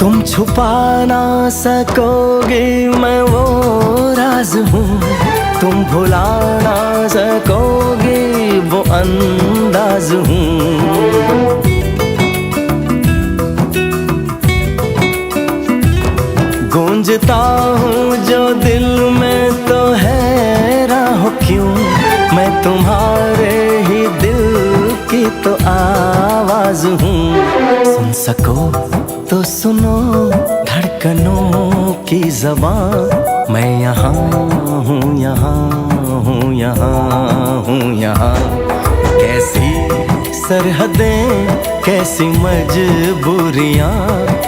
तुम छुपा ना सकोगे मैं वो राज हूँ, तुम भुला ना सकोगे वो अंदाज हूँ। गूंजता हूँ जो दिल में तो हैरान हो क्यों, मैं तुम्हारे ही दिल की तो आवाज हूँ। सुन सको तो सुनो धड़कनों की ज़बान, मैं यहाँ हूँ, यहाँ हूँ, यहाँ हूँ, यहाँ। कैसी सरहदें कैसी मजबूरियाँ,